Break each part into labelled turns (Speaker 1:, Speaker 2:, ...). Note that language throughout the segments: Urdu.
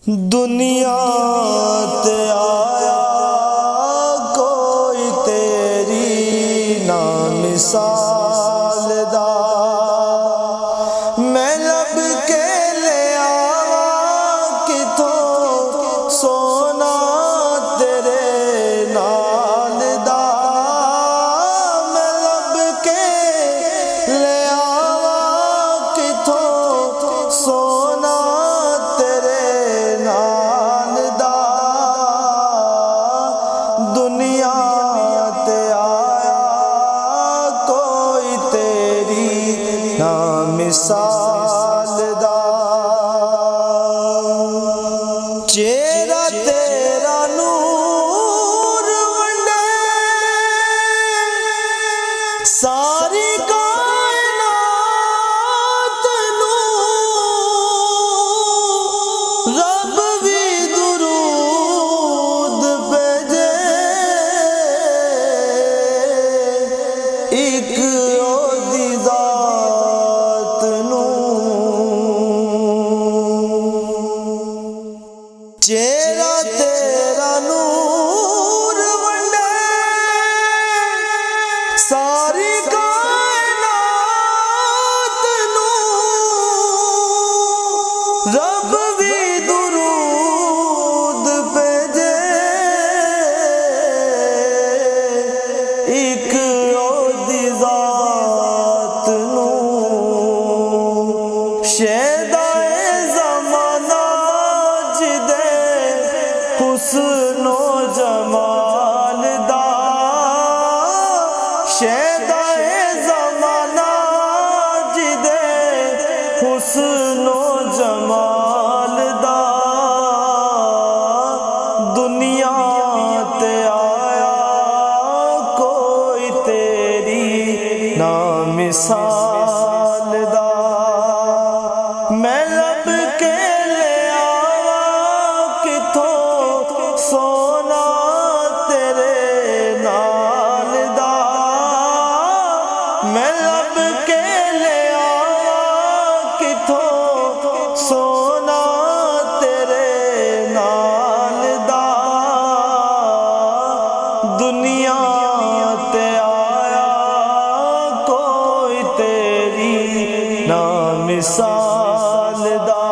Speaker 1: دنیا تے آیا کوئی تیری نا مثال دا، میں لب کے لے آواں کتھوں سونا تیرے نال دا، میں لب کے لے آواں کتھوں سونا دنیا تے آیا کوئی تیری نا مثال دا، چہرہ تیرا نور ونڈے ساری کائنات نوں، رب بھی درود بھیجے ایک اودی ذات نوں، چہرہ تیرا نور ونڈے ساری کائنات نوں، رب بھی درود بھیجے ایک شہدائے زمانہ جدے حسن و جمال دا، شہدائے زمانہ جدے حسن و جمال دا، دنیا تے آیا کوئی تیری نا مثال دا، میں لب کے لے آواں کتھوں سونا تیرے نال دا، میں لب کے لے آواں کتھوں سونا تیرے نال دا، دنیا تے آیا کوئی تیری نا مثال دا،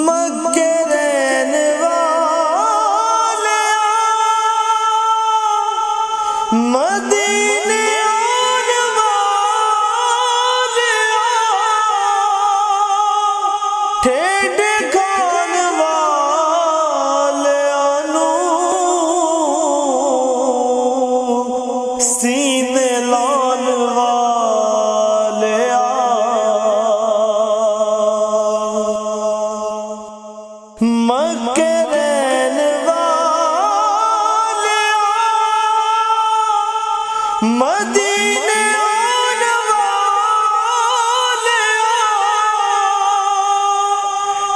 Speaker 1: مکے رہن والے مدینے آن والے ٹھیڈے کھان والے سینے لان والے مکے رہن والے مدینے آن والے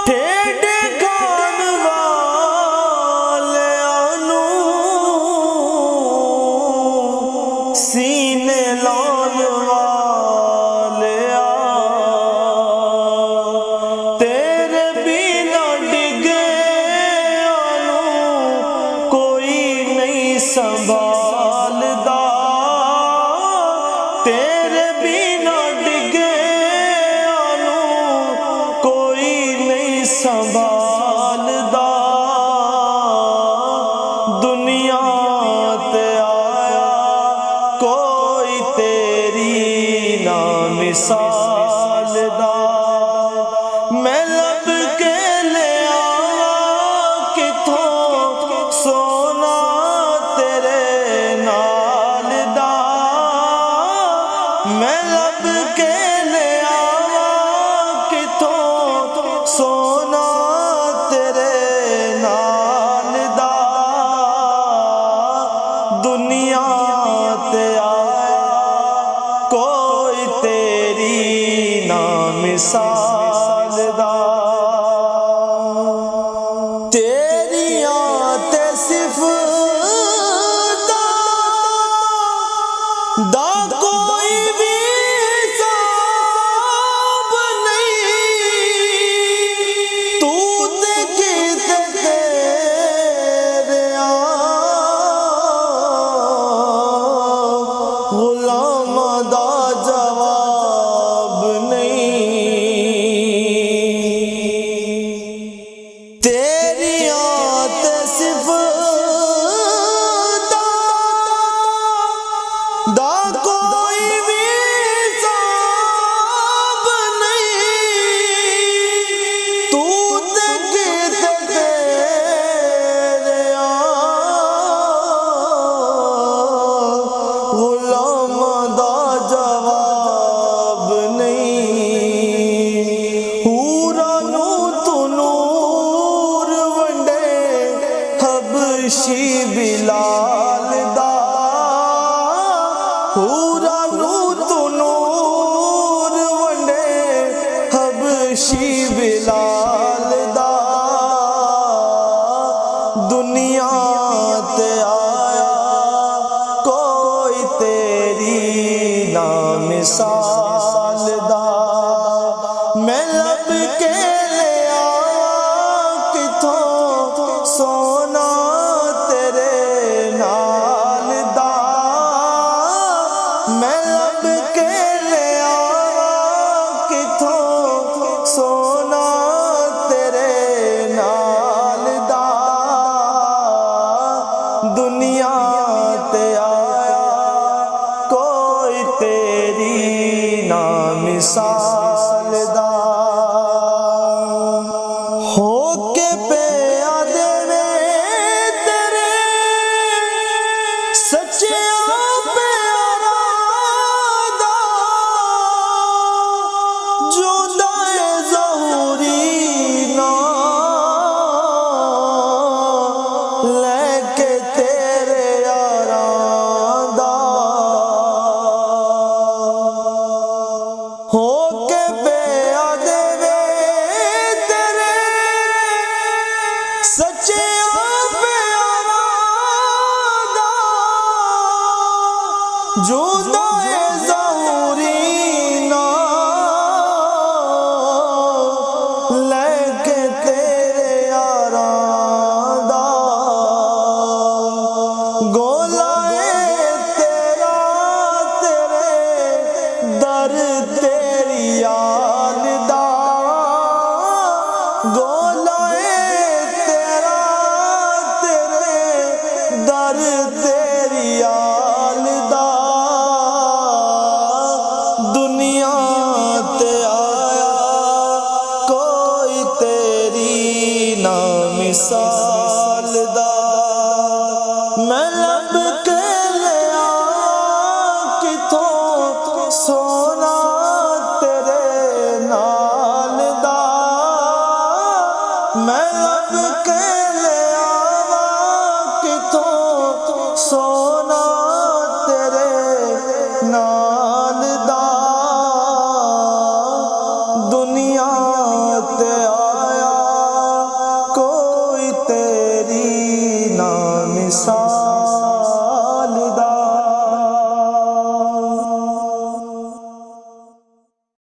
Speaker 1: ٹھیڈے کھان والے سینے لان والے تیرے بنا ڈگے آنوں کوئی نہیں سنبھالدا، تیرے بنا ڈگے آنوں کوئی نہیں سنبھالدا، دنیا تے آیا کوئی تیری نا مثال دا، میں لب کے لے آواں کتھوں سونا تیرے نال دا، میں لب کے لے آواں کتھوں سونا تیرے نال دا، دنیا تے آیا کوئی تیری نا مثال دا۔ حبشی بلال دا پورا نور نور ونڈے حبشی بلال دا دنیا تے آیا کوئی تیری نا مثال دا میں لب کے لے آواں کتھوں سونا تیرے نال دا میں لب کے لے آواں کتھوں سونا تیرے نال دا دنیا تے آیا کوئی تیری نا مثال دا ہو کے پیادے میں تیرے سچے پیارا دا جودائے ظہوری نا لے کے تیرے یاراں دا ہو کے پیادے میں تیرے سچے پیارا دا جودائے ظہوری نا لے کے تیرے یاراں دا گولائے تیرا تیرے در تیری یاد دا گولائے تیرا تیرے در تیری یاد دا دنیا تے آیا کوئی تیری نا مثال دا